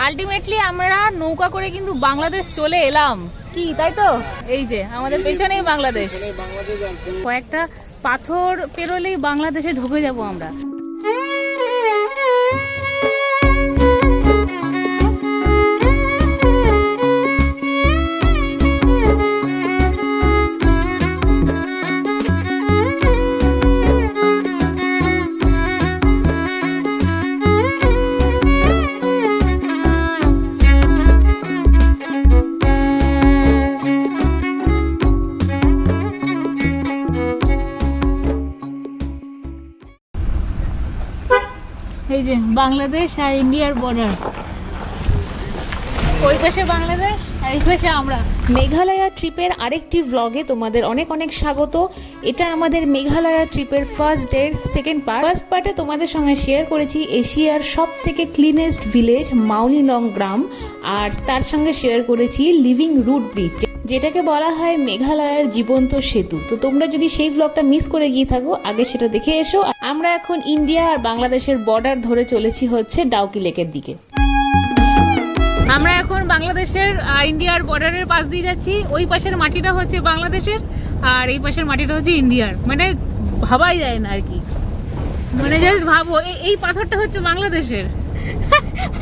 Ultimately আমরা নৌকা করে কিন্তু বাংলাদেশ চলে এলাম, কি তাই তো? এই যে আমাদের পেছনেই বাংলাদেশ, কয়েকটা পাথর পেরোলেই বাংলাদেশে ঢুকে যাব আমরা। এই যে বাংলাদেশ আর ইন্ডিয়ার বর্ডার, ওই পাশে বাংলাদেশ আর এই পাশে আমরা। মেঘালয়া ট্রিপের আরেকটি ভ্লগে তোমাদের অনেক অনেক স্বাগত। এটা আমাদের মেঘালয়া ট্রিপের first day second part. First পার্টে তোমাদের সঙ্গে শেয়ার করেছি এশিয়ার সব থেকে ক্লিনেস্ট ভিলেজ মাউলিলং গ্রাম, আর তার সঙ্গে শেয়ার করেছি লিভিং রুট ব্রিজ, যেটাকে বলা হয় মেঘালয়ার জীবন্ত সেতু। তো তোমরা যদি সেই ভ্লগটা মিস করে গিয়ে থাকো, আগে সেটা দেখে এসো। আমরা এখন ইন্ডিয়া আর বাংলাদেশের বর্ডার ধরে চলেছি হচ্ছে ডাউকি লেকের দিকে। আমরা এখন বাংলাদেশের ইন্ডিয়ার বর্ডারের পাশ দিয়ে যাচ্ছি। ওই পাশের মাটিটা হচ্ছে বাংলাদেশের আর এই পাশের মাটিটা হচ্ছে ইন্ডিয়ার, মানে ভাবাই যায় না আর কি। মানে জাস্ট ভাবো, এই পাথরটা হচ্ছে বাংলাদেশের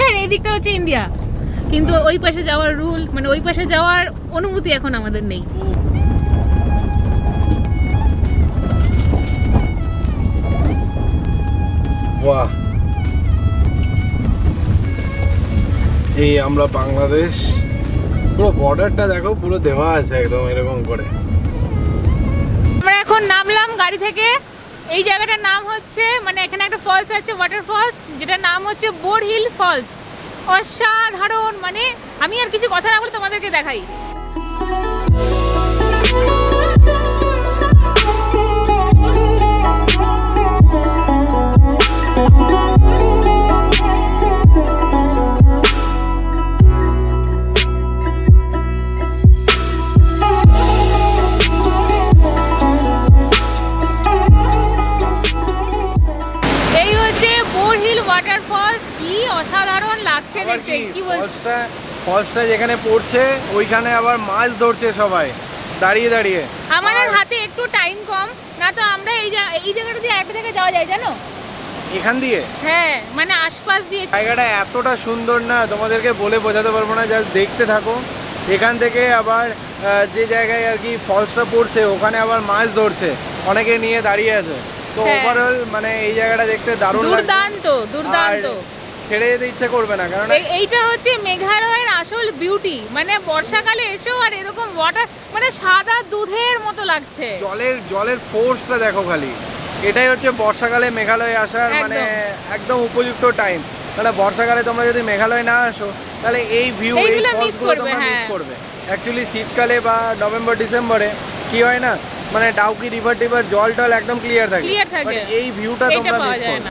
আর এই দিকটা হচ্ছে ইন্ডিয়া, কিন্তু ওই পাশে যাওয়ার রুল, মানে ওই পাশে যাওয়ার অনুমতি এখন আমাদের নেই। বাহ, এই আমরা বাংলাদেশ, পুরো বর্ডারটা দেখো, পুরো দেওয়া আছে একদম এরকম করে। আমরা এখন নামলাম গাড়ি থেকে। এই জায়গাটার নাম হচ্ছে, মানে এখানে একটা ফলস আছে, ওয়াটার ফলস, যেটার নাম হচ্ছে বোর হিল ফলস। অসাধারণ, মানে আমি আর কিছু কথা না বলে তোমাদেরকে দেখাই। অসাধারণ লাগছে দেখতে, কি বলছো? ফলসটা যেখানে পড়ছে ওইখানে আবার মাছ ধরছে সবাই দাঁড়িয়ে দাঁড়িয়ে। আমাদের হাতে একটু টাইম কম, না তো আমরা এই জায়গাটা দিয়ে আরেকটা থেকে যাওয়া যায়, জানো? এখান দিয়ে? হ্যাঁ, মানে আশপাশ দিয়ে। জায়গাটা এতটা সুন্দর না, তোমাদেরকে বলে বোঝাতে পারবো না, জাস্ট দেখতে থাকো। এখান থেকে আবার যে জায়গায় আর কি ফলসটা পড়ছে ওখানে আবার মাছ ধরছে, অনেকে নিয়ে দাঁড়িয়ে আছে। তো ওভারঅল মানে এই জায়গাটা দেখতে দারুণ, দুর্দান্ত দুর্দান্ত, ছেড়ে যেতে ইচ্ছে করবে না। কারণ এইটা হচ্ছে মেঘালয়ের আসল বিউটি, মানে বর্ষাকালে এসো আর এরকম ওয়াটার, মানে সাদা দুধের মতো লাগছে। জলের ফোর্সটা দেখো খালি। এটাই হচ্ছে বর্ষাকালে মেঘালয়ে আসার মানে একদম উপযুক্ত টাইম। তাহলে বর্ষাকালে তোমরা যদি মেঘালয় না আসো তাহলে এই ভিউ, এই ফলসগুলো তোমরা মিস করবে। অ্যাকচুয়ালি শীতকালে বা নভেম্বর ডিসেম্বরে কি হয় না, মানে ডাউকি রিভার জল টল একদম ক্লিয়ার থাকে, এই ভিউটা তোমরা মিস করবে।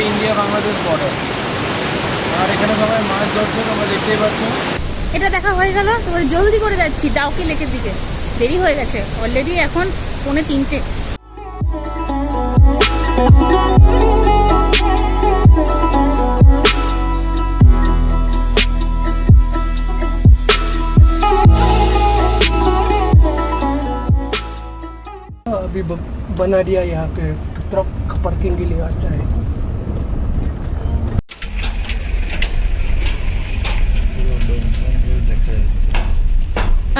ইন্ডিয়া বাংলাদেশ বর্ডার, আর এখানে সবাই মাছ ধরছে, তোমরা দেখতেই পাচ্ছ। এটা দেখা হয়ে গেল, তোমরা জলদি করে যাচ্ছি ডাউকি লেকের দিকে, দেরি হয়ে গেছে অলরেডি, এখন 2:45। अभी बना दिया यहाँ पे, ट्रक पार्किंग के लिए अच्छा है।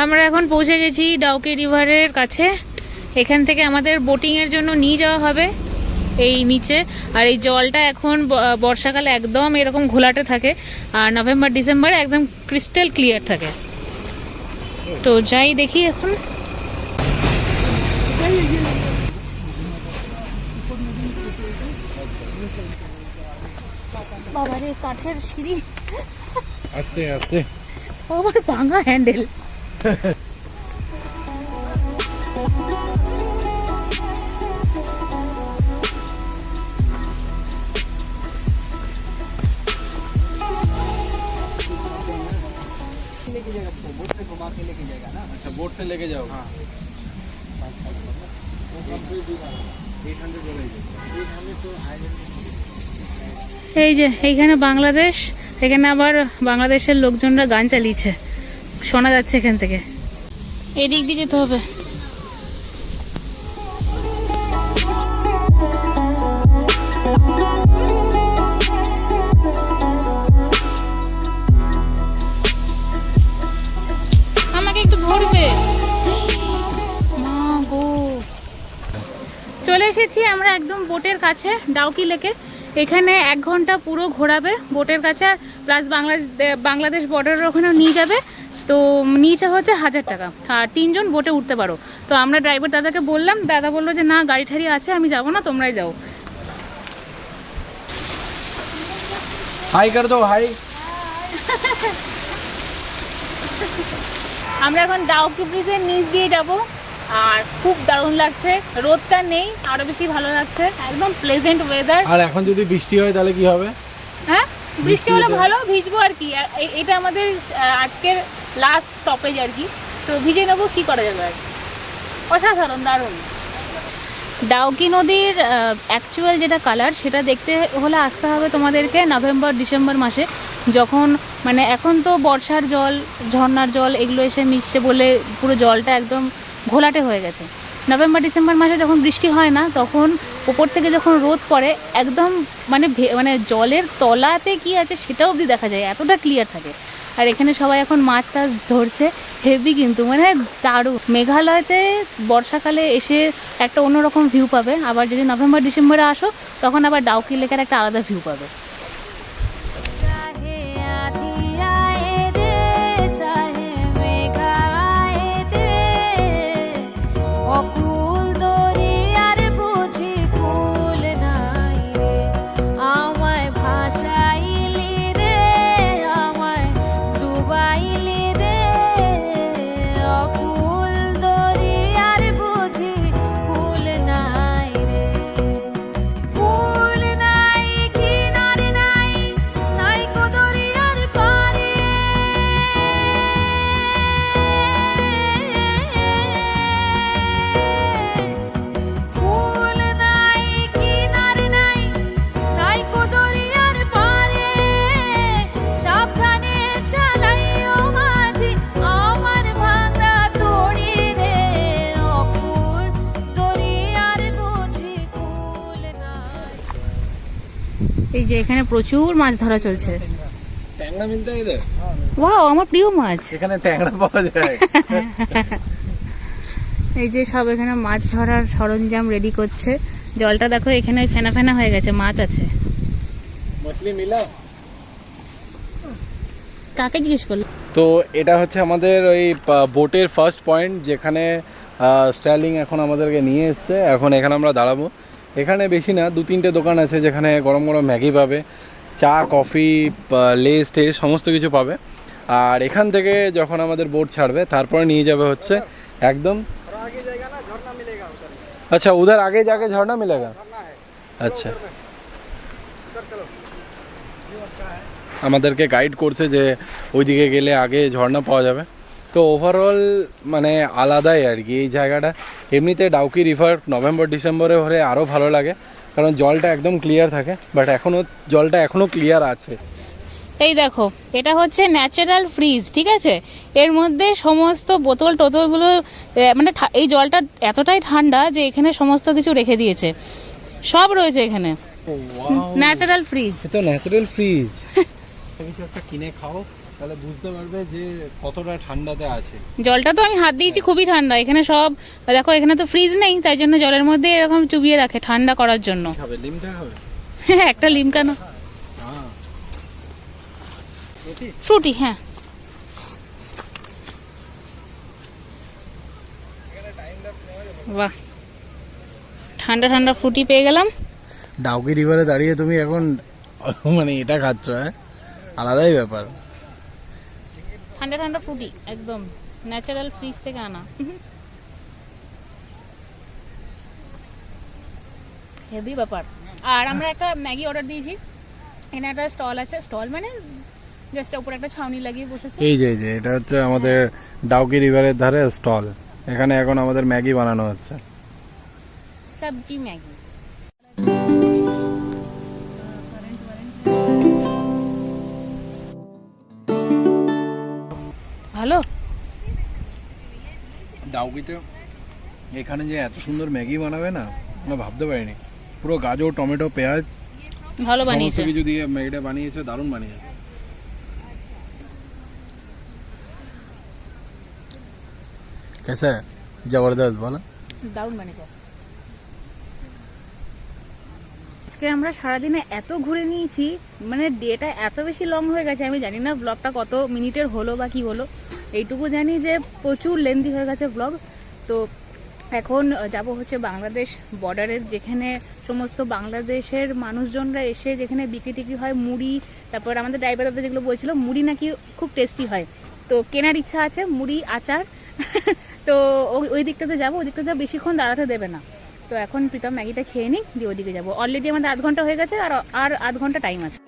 আমরা এখন পৌঁছে গেছি ডাউকি রিভারের কাছে। এখান থেকে আমাদের বোটিং এর জন্য নিয়ে যাওয়া হবে এই নিচে। আর এই জলটা এখন বর্ষাকালে একদম এরকম ঘোলাটে থাকে, আর নভেম্বর ডিসেম্বরে একদম ক্রিস্টাল ক্লিয়ার থাকে। তো যাই দেখি এখন। বাবারে, কাঠের সিঁড়ি, আস্তে আস্তে আবার ভাঙা হ্যান্ডেল। अच्छा बोट से लेके जाओ। हाँ এই যে এইখানে বাংলাদেশ, এখানে আবার বাংলাদেশের লোকজনরা গান চালিয়েছে, শোনা যাচ্ছে এখান থেকে। এদিক দিয়ে যেতে হবে। আমাকে একটু ধরবে। মা গো, চলে এসেছি আমরা একদম বোটের কাছে, ডাউকি লেকে। এখানে 1 ঘন্টা পুরো ঘোরাবে বোটের কাছে, আর প্লাস বাংলাদেশ বর্ডারের ওখানেও নিয়ে যাবে। তো নিচে হচ্ছে 1000 টাকা, আর 3 জন বোটে উঠতে পারো। তো আমরা ড্রাইভার দাদাকে বললাম, দাদা বললো যে না গাড়ি ঠাড়ি আছে, আমি যাবো না, তোমরাই যাও। हाई कर दो हाई। আমরা এখন ডাউকি ব্রিজের নিচ দিয়ে যাব, আর খুব দারুণ লাগছে, রোদটা নেই, আরো বেশি ভালো লাগছে, একদম প্লেজেন্ট ওয়েদার। আর এখন যদি বৃষ্টি হয় তাহলে কি হবে? হ্যাঁ, বৃষ্টি হলে ভালো, ভিজবো আর কি। এটা আমাদের আজকের লাস্ট স্টপেজ আর কি, তো ভিজে নেবো, কি করা যাবে আর। অসাধারণ, দারুণ। ডাউকি নদীর অ্যাকচুয়াল যেটা কালার, সেটা দেখতে হলে আসতে হবে তোমাদেরকে নভেম্বর ডিসেম্বর মাসে, যখন মানে এখন তো বর্ষার জল, ঝর্ণার জল এগুলো এসে মিশছে বলে পুরো জলটা একদম ঘোলাটে হয়ে গেছে। নভেম্বর ডিসেম্বর মাসে যখন বৃষ্টি হয় না, তখন উপর থেকে যখন রোদ পড়ে, একদম মানে জলের তলাতে কি আছে সেটা অবধি দেখা যায়, এতটা ক্লিয়ার থাকে। আর এখানে সবাই এখন মাছ টাছ ধরছে, হেভি কিন্তু মানে দারুণ। মেঘালয়তে বর্ষাকালে এসে একটা অন্যরকম ভিউ পাবে, আবার যদি নভেম্বর ডিসেম্বরে আসো তখন আবার ডাউকি লেকের একটা আলাদা ভিউ পাবে। এই যে এখানে প্রচুর মাছ ধরা চলছে। ট্যাংরা মিলতে ইধর? ওয়াও, আমার প্রিয় মাছ। এখানে ট্যাংরা পাওয়া যায়। এই যে সব এখানে মাছ ধরার সরঞ্জাম রেডি করছে। জলটা দেখো, এখানে ফেনা ফেনা হয়ে গেছে, মাছ আছে। মাছলি মিলা? কাকে জিজ্ঞেস করলো? তো এটা হচ্ছে আমাদের ওই বোটের ফার্স্ট পয়েন্ট, যেখানে স্টার্লিং এখন আমাদেরকে নিয়ে এসছে। এখন এখানে আমরা দাঁড়াবো। এখানে বেশি না, 2-3টে দোকান আছে যেখানে গরম গরম ম্যাগি পাবে, চা, কফি, লেস টেস সমস্ত কিছু পাবে। আর এখান থেকে যখন আমাদের বোট ছাড়বে তারপরে নিয়ে যাবে হচ্ছে একদম, আচ্ছা উধার আগে যাকে ঝর্ণা মিলেগা। আচ্ছা, আমাদেরকে গাইড করছে যে ওইদিকে গেলে আগে ঝর্ণা পাওয়া যাবে। তো ওভারঅল মানে আলাদাই আর কি এই জায়গাটা। এমনিতে ডাউকি রিভার নভেম্বর ডিসেম্বরে হলে আরও ভালো লাগে, কারণ জলটা একদম ক্লিয়ার থাকে, বাট জলটা এখনও ক্লিয়ার আছে। এই দেখো, এটা হচ্ছে ন্যাচারাল ফ্রিজ, ঠিক আছে? এর মধ্যে সমস্ত বোতল টোতলগুলো, মানে এই জলটা এতটাই ঠান্ডা যে এখানে সমস্ত কিছু রেখে দিয়েছে, সব রয়েছে এখানে। Natural fridge. এটা ন্যাচারাল ফ্রিজ। কিছু একটা কিনে খাও, তাহলে বুঝতে পারবে যে কতটা ঠান্ডাতে আছে। জলটা তো আমি হাত দিয়েছি, খুবই ঠান্ডা। এখানে সব দেখো, এখানে তো ফ্রিজ নেই, তাই জন্য জলের মধ্যে এরকম চুবিয়ে রাখে ঠান্ডা করার জন্য। হবে লিমকা হবে? হ্যাঁ, একটা লিমকা না, ফ্রুটি। হ্যাঁ, বাহ, ঠান্ডা ঠান্ডা ফ্রুটি পেয়ে গেলাম। ডাউকি রিভারে দাঁড়িয়ে তুমি এখন মানে এটা খাচ্ছ, হ্যাঁ, আলাদাই ব্যাপার। ঠান্ডা ঠান্ডা ফ্রুটি একদম ন্যাচারাল ফ্রিজ থেকে আনা। হেভি ব্যাপার। আর আমরা একটা ম্যাগি অর্ডার দিয়েছি, এখানে একটা স্টল আছে, স্টল মানে জাস্ট উপরে একটা ছাউনি লাগিয়ে বসেছে। এই যে এটা হচ্ছে আমাদের ডাউকি রিভারের ধারে স্টল, এখানে এখন আমাদের ম্যাগি বানানো হচ্ছে, সবজি ম্যাগি। ভালো ডাউকিতে এখানে যে এত সুন্দর ম্যাগি বানাবে না আমরা ভাবতে পারিনি। পুরো গাজর টমেটো পেঁয়াজ ভালো বানিয়েছে, কিছু দিয়ে ম্যাগিটা বানিয়েছে, দারুণ বানিয়েছে। कैसा है? जबरदस्त बोला, দারুণ বানিয়েছে। আজকে আমরা সারাদিনে এত ঘুরে নিয়েছি, মানে ডেটা এত বেশি লং হয়ে গেছে, আমি জানি না ব্লগটা কত মিনিটের হলো বা কি হলো, এইটুকু জানি যে প্রচুর লেন্দি হয়ে গেছে ব্লগ। তো এখন যাব হচ্ছে বাংলাদেশ বর্ডারের, যেখানে সমস্ত বাংলাদেশের মানুষজনরা এসে যেখানে বিক্রি টিক্রি হয় মুড়ি, তারপর আমাদের ড্রাইভার দাদা যেগুলো বলছিল মুড়ি নাকি খুব টেস্টি হয়, তো কেনার ইচ্ছা আছে মুড়ি আচার। তো ওই দিকটাতে যাবো, ওই দিকটাতে বেশিক্ষণ দাঁড়াতে দেবে না। তো এখন প্রীতম ম্যাগিটা খেয়ে নিই, দিয়ে ওদিকে যাবো। অলরেডি আমাদের 8 ঘন্টা হয়ে গেছে, আর 8 ঘন্টা টাইম আছে।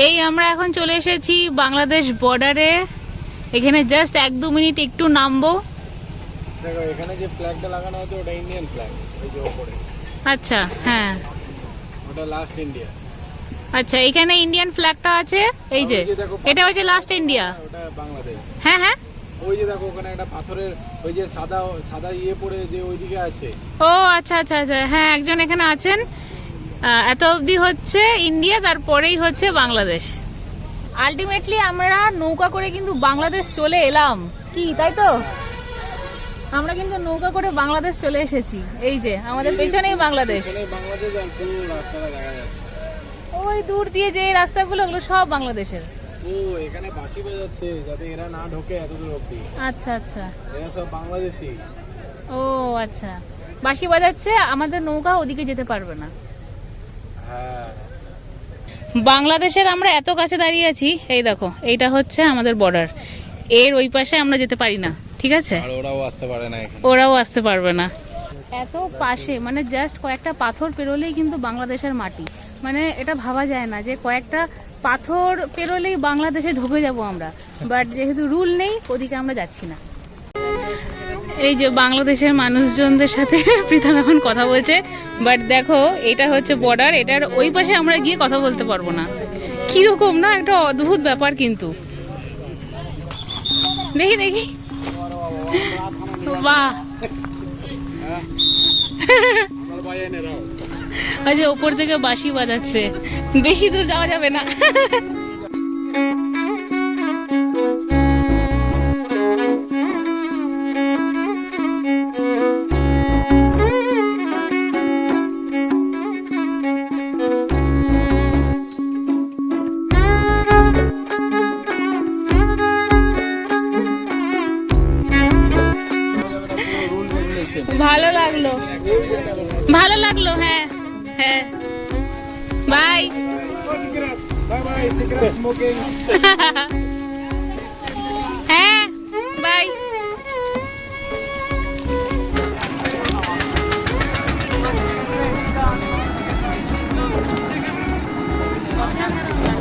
এই আমরা এখন চলে এসেছি বাংলাদেশ বর্ডারে, এখানে জাস্ট 1-2 মিনিট একটু নামবো। দেখো এখানে যে ফ্ল্যাগটা লাগানো আছে ওটা ইন্ডিয়ান ফ্ল্যাগ, ওই যে উপরে। আচ্ছা, হ্যাঁ ওটা লাস্ট ইন্ডিয়া। আচ্ছা, এখানে ইন্ডিয়ান ফ্ল্যাগটা আছে, এই যে এটা হচ্ছে লাস্ট ইন্ডিয়া, ওটা বাংলাদেশ। হ্যাঁ হ্যাঁ, ওই যে দেখো ওখানে একটা পাথরের ওই যে সাদা সাদা ইয়ে পড়ে যে ওইদিকে আছে। ও আচ্ছা আচ্ছা আচ্ছা, হ্যাঁ একজন এখানে আছেন। এত অবধি হচ্ছে ইন্ডিয়া, তারপরেই হচ্ছে বাংলাদেশ। আলটিমেটলি আমরা নৌকা করে কিন্তু বাংলাদেশ চলে এলাম, কি তাই তো? আমরা কিন্তু নৌকা করে বাংলাদেশ চলে এসেছি, এই যে আমাদের পেছনেই বাংলাদেশ। বাংলাদেশ আর পুরো রাস্তাটা দেখা যাচ্ছে, ওই দূর দিয়ে যে রাস্তাগুলো ওগুলো সব বাংলাদেশের। ও এখানে বাঁশি বাজাচ্ছে যাতে এরা না ঢোকে এত দূর অবধি। আচ্ছা আচ্ছা, এরা সব বাংলাদেশি। ও আচ্ছা, বাঁশি বাজাচ্ছে, আমাদের নৌকা ওদিকে যেতে পারবে না। হ্যাঁ, বাংলাদেশের আমরা এত কাছে দাঁড়িয়ে আছি, এই দেখো এইটা হচ্ছে আমাদের বর্ডার, এর ওই পাশে আমরা যেতে পারি না, ঠিক আছে? আর ওরাও আসতে পারে না এখানে, ওরাও আসতে পারবে না। এত পাশে, মানে জাস্ট কয়েকটা পাথর পেরোলেই কিন্তু বাংলাদেশের মাটি, মানে এটা ভাবা যায় না যে কয়েকটা পাথর পেরোলেই বাংলাদেশে ঢুকে যাব আমরা, বাট যেহেতু রুল নেই ওদিকে আমরা যাচ্ছি না। এই যে বাংলাদেশের মানুষজনদের সাথে প্রীতম এখন কথা বলছে, বাট দেখো এটা হচ্ছে বর্ডার, এটার ওই পাশে আমরা গিয়ে কথা বলতে পারবো না। কিরকম না, একটা অদ্ভুত ব্যাপার কিন্তু। দেখি দেখি, বাহ, আচ্ছা ওপর থেকে বাঁশি বাজাচ্ছে, বেশি দূর যাওয়া যাবে না। ভালো লাগলো, ভালো লাগলো, হ্যাঁ হ্যাঁ, bye bye bye. Cigarette smoking, হ্যাঁ বাই।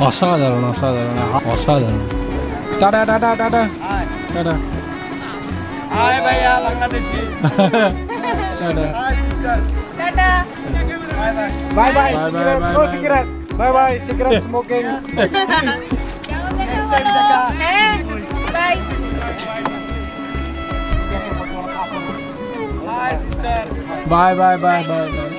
অসাধারণ অসাধারণ অসাধারণ। টাটা টাটা টাটা টাটা। হাই ভাইয়া বাংলাদেশি। টাটা টাটা, bye bye. Cigarette no cigarette, bye bye. Cigarette smoking. হ্যাঁ bye. Hi sister. Bye bye bye bye bye.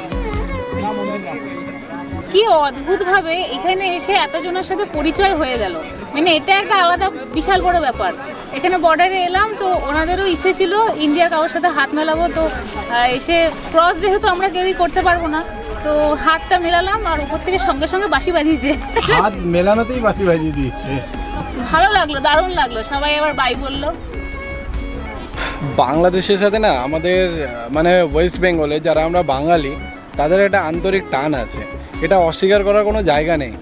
কি অদ্ভুতভাবে এখানে এসে এতজনের সাথে পরিচয় হয়ে গেল, মানে এটা একটা আলাদা বিশাল বড় ব্যাপার। এখানে বর্ডারে এলাম তো ওনাদেরও ইচ্ছে ছিল ইন্ডিয়ার কারোর সাথে হাত মেলাবো, তো এসে ক্রস যেহেতু আমরা কেউই করতে পারবো না, তো হাতটা মেলালাম আর উপর থেকে সঙ্গে সঙ্গে বাঁশি বাজিয়েছে। হাত মেলানোতেই বাঁশি বাজিয়ে দিয়েছে। ভালো লাগলো, দারুণ লাগলো, সবাই আবার বাই বললো। বাংলাদেশের সাথে না আমাদের মানে ওয়েস্ট বেঙ্গলে যারা আমরা বাঙালি তাদের একটা আন্তরিক টান আছে, এটা অস্বীকার করার কোনো জায়গা নেই।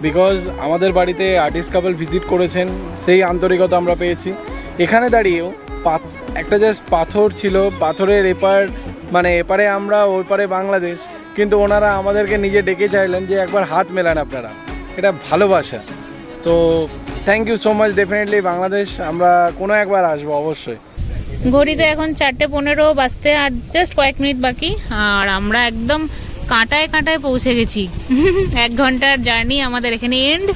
বিকজ আমাদের বাড়িতে আর্টিস্ট কাপল ভিজিট করেছেন, সেই আন্তরিকতা আমরা পেয়েছি। এখানে দাঁড়িয়েও একটা জাস্ট পাথর ছিল, পাথরের এপার মানে এপারে আমরা ওই পারে বাংলাদেশ, কিন্তু ওনারা আমাদেরকে নিজে ডেকে চাইলেন যে একবার হাত মেলান আপনারা, এটা ভালোবাসা। তো thank you so much. Definitely Bangladesh আমরা কোনো একবার আসবো অবশ্যই। ঘড়িতে এখন 4:15 বাজতে আর জাস্ট কয়েক মিনিট বাকি, আর আমরা একদম কাঁটায় কাঁটায় পৌঁছে গেছি। 1 ঘন্টার জার্নি আমাদের এখানে এন্ড।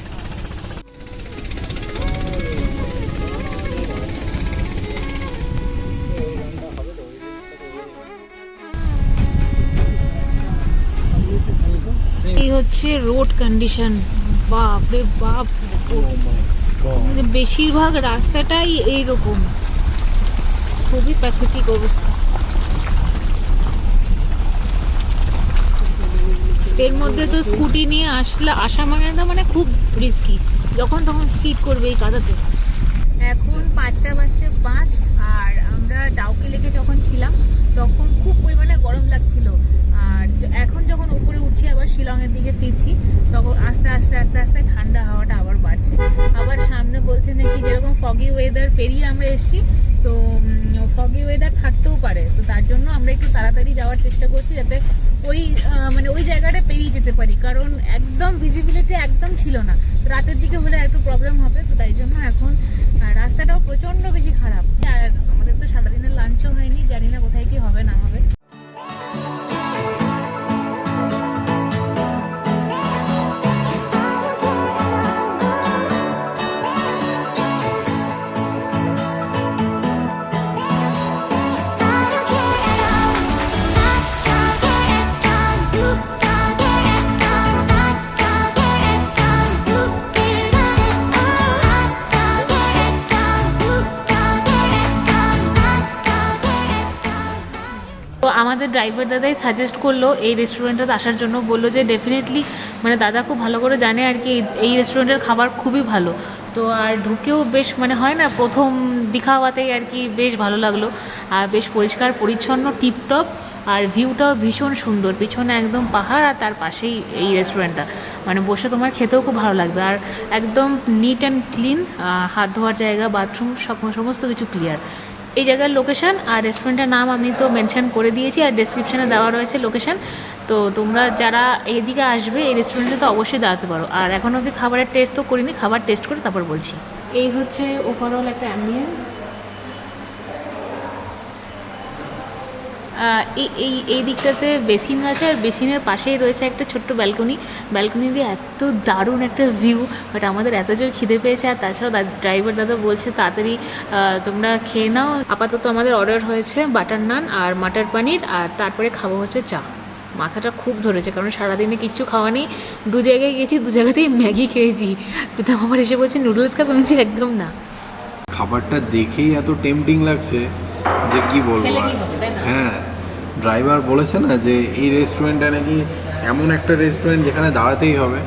এই হচ্ছে রোড কন্ডিশন, বাপ রে বাপ, বেশিরভাগ রাস্তাটাই এইরকম, খুবই প্যাথেটিক অবস্থা। এর মধ্যে তো স্কুটি নিয়ে আসা মানে খুব রিস্কি, যখন তখন স্কিড করবে এই কাদাতে। এখন 5:05 আর আমরা ডাউকি লেকে যখন ছিলাম তখন খুব পরিমাণে গরম লাগছিল, আর এখন যখন উপরে উঠছি আবার শিলংয়ের দিকে ফিরছি তখন আস্তে আস্তে আস্তে আস্তে ঠান্ডা হাওয়াটা আবার বাড়ছে। আবার সামনে বলছে নাকি যেরকম ফগি ওয়েদার পেরিয়ে আমরা এসছি, তো ফগি ওয়েদার থাকতেও পারে, তো তার জন্য আমরা একটু তাড়াতাড়ি যাওয়ার চেষ্টা করছি যাতে ওই জায়গাটা পেরিয়ে যেতে পারি, কারণ একদম ভিজিবিলিটি একদম ছিল না, রাতের দিকে হলে একটু প্রবলেম হবে, তো তাই জন্য এখন রাস্তাটাও প্রচণ্ড বেশি খারাপ। আর আমাদের তো সারাদিনের লাঞ্চও হয়নি, জানি না কোথায় কি হবে না হবে। তো আমাদের ড্রাইভার দাদাই সাজেস্ট করলো এই রেস্টুরেন্টে আসার জন্য, বললো যে ডেফিনেটলি মানে দাদা খুব ভালো করে জানে আর কি এই রেস্টুরেন্টের খাবার খুবই ভালো। তো আর ঢুকেও বেশ মানে হয় না প্রথম দিখাওয়াতেই আর কি বেশ ভালো লাগলো, আর বেশ পরিষ্কার পরিচ্ছন্ন টিপটপ, আর ভিউটাও ভীষণ সুন্দর, পিছনে একদম পাহাড় আর তার পাশেই এই রেস্টুরেন্টটা, মানে বসে তোমার খেতেও খুব ভালো লাগবে, আর একদম নিট অ্যান্ড ক্লিন, হাত ধোয়ার জায়গা, বাথরুম সমস্ত কিছু ক্লিয়ার। এই জায়গার লোকেশান আর রেস্টুরেন্টের নাম আমি তো মেনশন করে দিয়েছি, আর ডেসক্রিপশানে দেওয়া রয়েছে লোকেশান, তো তোমরা যারা এইদিকে আসবে এই রেস্টুরেন্টে তো অবশ্যই দাঁড়াতে পারো। আর এখন অবধি খাবারের টেস্ট তো করিনি, খাবার টেস্ট করে তারপর বলছি। এই হচ্ছে ওভারঅল একটা অ্যাম্বিয়েন্স। এই দিকটাতে বেসিন আছে, আর বেসিনের পাশেই রয়েছে একটা ছোট্ট ব্যালকনি দিয়ে এত দারুণ একটা ভিউ, বাট আমাদের এত জোর খিদে পেয়েছে, আর তাছাড়াও ড্রাইভার দাদা বলছে তাড়াতাড়ি তোমরা খেয়ে নাও। আপাতত আমাদের অর্ডার হয়েছে বাটার নান আর মাটার পনির, আর তারপরে খাবো হচ্ছে চা। মাথাটা খুব ধরেছে কারণ সারাদিনে কিচ্ছু খাওয়া নেই, 2 জায়গায় গেছি, 2 জায়গাতেই ম্যাগি খেয়েছি। প্রীতম আমার এসে বলছে নুডলস খাবে, আমি একদম না। খাবারটা দেখেই এত টেম্পটিং লাগছে যে কি বলবো। হ্যাঁ, ড্রাইভার বলেছে না যে এই রেস্টুরেন্টটা নাকি এমন একটা রেস্টুরেন্ট যেখানে দাঁড়াতেই হবে।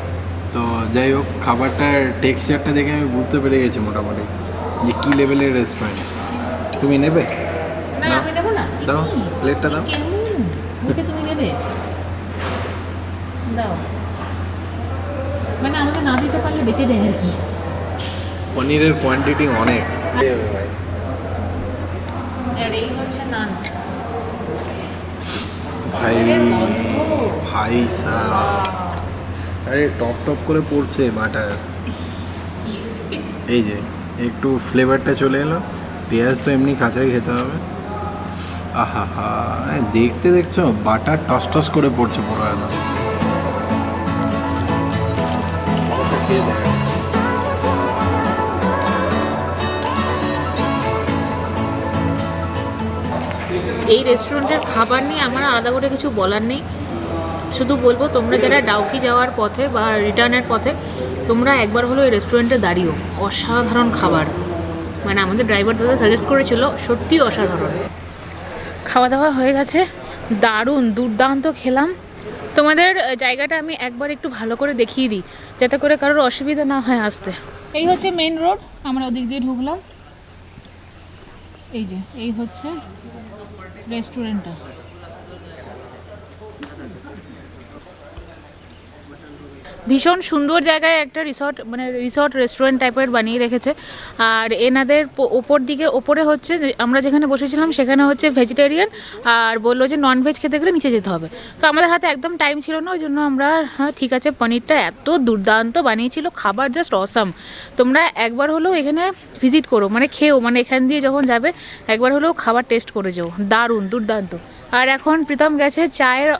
তো যাই হোক, খাবারটার টেক্সচারটা দেখে আমি বুঝতে পেরে গেছি মোটামুটি যে কী লেভেলের রেস্টুরেন্ট। তুমি নেবে? দাও প্লেটটা দাও। তুমি নেবে? দাও, মানে আমাকে না দিতে পারলে বেঁচে যায় আর কি। পনিরের কোয়ান্টিটি অনেক। আর এই হচ্ছে নান। ভাই আরে টপ টপ করে পড়ছে বাটার। এই যে একটু ফ্লেভারটা চলে এলো, পেঁয়াজ তো এমনি কাঁচাই খেতে হবে। আহা হা, দেখতে দেখছো বাটার টস টস করে পড়ছে পুরো একদম। খেয়ে দেখ। এই রেস্টুরেন্টের খাবার নিয়ে আমার আলাদা করে কিছু বলার নেই, শুধু বলবো তোমরা যারা ডাউকি যাওয়ার পথে বা রিটার্নের পথে তোমরা একবার হলো এই রেস্টুরেন্টে দাঁড়িও। অসাধারণ খাবার, মানে আমাদের ড্রাইভার দাদা সাজেস্ট করেছিল, সত্যি অসাধারণ। খাওয়া দাওয়া হয়ে গেছে, দারুণ দুর্দান্ত খেলাম। তোমাদের জায়গাটা আমি একবার একটু ভালো করে দেখিয়ে দিই যাতে করে কারোর অসুবিধা না হয় আসতে। এই হচ্ছে মেন রোড, আমরা ওদিক দিয়ে ঢুকলাম। এই যে এই হচ্ছে রেস্টুরেন্টটা। ভীষণ সুন্দর জায়গায় একটা রিসর্ট, মানে রিসর্ট রেস্টুরেন্ট টাইপের বানিয়ে রেখেছে। আর এনাদের ওপরে হচ্ছে আমরা যেখানে বসেছিলাম সেখানে হচ্ছে ভেজিটেরিয়ান, আর বললো যে ননভেজ খেতে গেলে নিচে যেতে হবে। তো আমাদের হাতে একদম টাইম ছিল না, ওই জন্য আমরা হ্যাঁ ঠিক আছে, পনিরটা এত দুর্দান্ত বানিয়েছিল, খাবার জাস্ট অসাম। তোমরা একবার হলেও এখানে ভিজিট করো, মানে খেও, মানে এখান দিয়ে যখন যাবে একবার হলেও খাবার টেস্ট করে যাও, দারুণ দুর্দান্ত। আর এখন প্রীতম গেছে চায়ের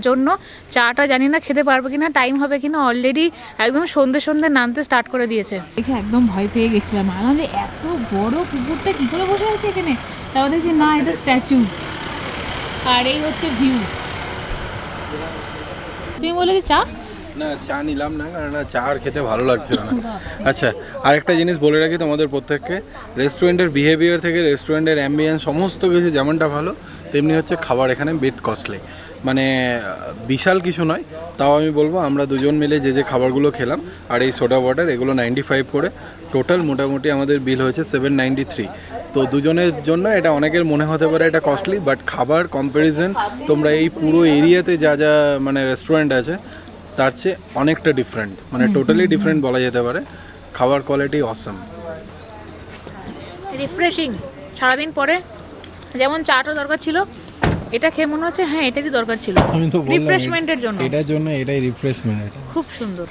জন্য, চাটা জানি না খেতে পারবে কিনা, টাইম হবে কিনা, অলরেডি একদম সন্ধ্যে নামতে স্টার্ট করে দিয়েছে। দেখে একদম ভয় পেয়ে গেছিলাম, আমি এত বড় কুকুরটা কী করে বসে আছে এখানে, তাও দেখছি না এটা স্ট্যাচু। আর এই হচ্ছে ভিউ। তুমি বলে যে চা না, চা নিলাম না, কারণ চা আর খেতে ভালো লাগছিল না। আচ্ছা, আরেকটা জিনিস বলে রাখি তোমাদের প্রত্যেককে, রেস্টুরেন্টের বিহেভিয়ার থেকে রেস্টুরেন্টের অ্যাম্বিয়েন্স সমস্ত কিছু যেমনটা ভালো, তেমনি হচ্ছে খাবার এখানে বিট কস্টলি, মানে বিশাল কিছু নয়। তাও আমি বলবো আমরা দুজন মিলে যে খাবারগুলো খেলাম আর এই সোডা ওয়াটার, এগুলো 95 করে টোটাল মোটামুটি আমাদের বিল হয়েছে 793। তো দুজনের জন্য এটা অনেকের মনে হতে পারে এটা কস্টলি, বাট খাবার কম্প্যারিজন তোমরা এই পুরো এরিয়াতে যা যা মানে রেস্টুরেন্ট আছে তার চেয়ে অনেকটা ডিফারেন্ট, মানে টোটালি ডিফারেন্ট বলা যেতে পারে। খাবার কোয়ালিটি অসাম, রিফ্রেশিং। সারাদিন পরে যেমন চাটা দরকার ছিল, এটা খেয়ে মনে হচ্ছে হ্যাঁ এটারই দরকার ছিল, আমি তো রিফ্রেশমেন্টের জন্য, এটার জন্য এটাই রিফ্রেশমেন্ট। খুব সুন্দর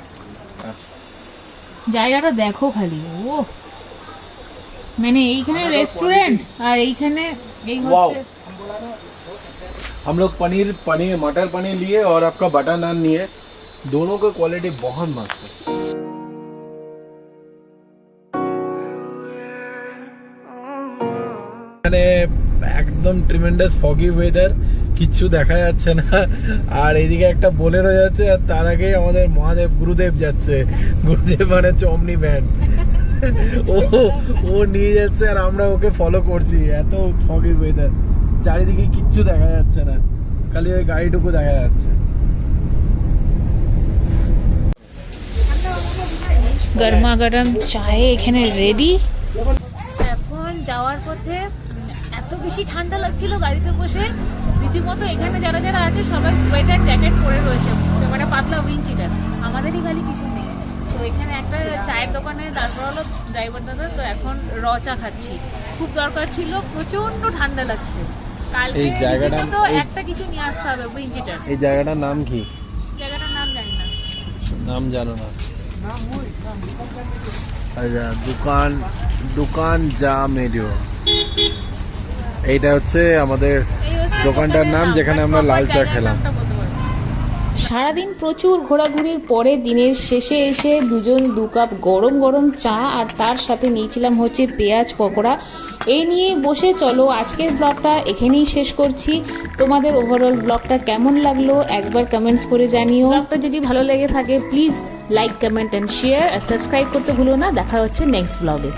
জায়গাটা দেখো খালি। ও মানে এইখানে রেস্টুরেন্ট আর এইখানে এই হচ্ছে। हम लोग पनीर मटर पनीर लिए और आपका बटर नान लिए, दोनों का क्वालिटी बहुत मस्त है। মানে একদম ট্রিমেন্ডাস ফগি ওয়েদার, কিচ্ছু দেখা যাচ্ছে না। আর এইদিকে একটা বোলেরো যাচ্ছে, আর তার আগে আমাদের মহাদেব গুরুদেব যাচ্ছে। গুরুদেব মানে চমনি ব্যান্ড, ও নিয়ে যাচ্ছে আর আমরা ওকে ফলো করছি। এত ফগি ওয়েদার, চারিদিকে কিচ্ছু দেখা যাচ্ছে না, খালি ওই গাড়িটুকু দেখা যাচ্ছে। গরমা গরম চায়ে এখানে রেডি। এখন যাওয়ার পথে এত বেশি ঠান্ডা লাগছিল গাড়িতে বসে, রীতিমতো এখানে যারা যারা আছে সবাই সোয়েটার জ্যাকেট পরে রয়েছে, মানে পাতলা উইন্ডচিটার। আমাদেরই গাড়ি কিছু নেই। তো এখানে একটা চায়ের দোকানে দাঁড় করালো ড্রাইভার দাদা, তো এখন র চা খাচ্ছি, খুব দরকার ছিল, প্রচন্ড ঠান্ডা লাগছে। এই জায়গাটা তো একটা কিছু নিয়ে আসতে হবে উইন্ডচিটার। এই জায়গাটার নাম কি? জায়গাটার নাম জানি না। নাম জানো না? আচ্ছা, দোকান যা মেরিও, এইটা হচ্ছে আমাদের দোকানটার নাম, যেখানে আমরা লাল চা খেলাম। সারাদিন প্রচুর ঘোরাঘুরির পরে দিনের শেষে এসে দুজন 2 কাপ গরম গরম চা আর তার সাথে নিয়েছিলাম হচ্ছে পেঁয়াজ পকোড়া। এই নিয়ে বসে চলো আজকের ব্লগটা এখানেই শেষ করছি। তোমাদের ওভারঅল ব্লগটা কেমন লাগলো একবার কমেন্টস করে জানিও। ব্লগটা যদি ভালো লেগে থাকে please like, comment and share আর সাবস্ক্রাইব করতে ভুলো না। দেখা হচ্ছে নেক্সট ব্লগে।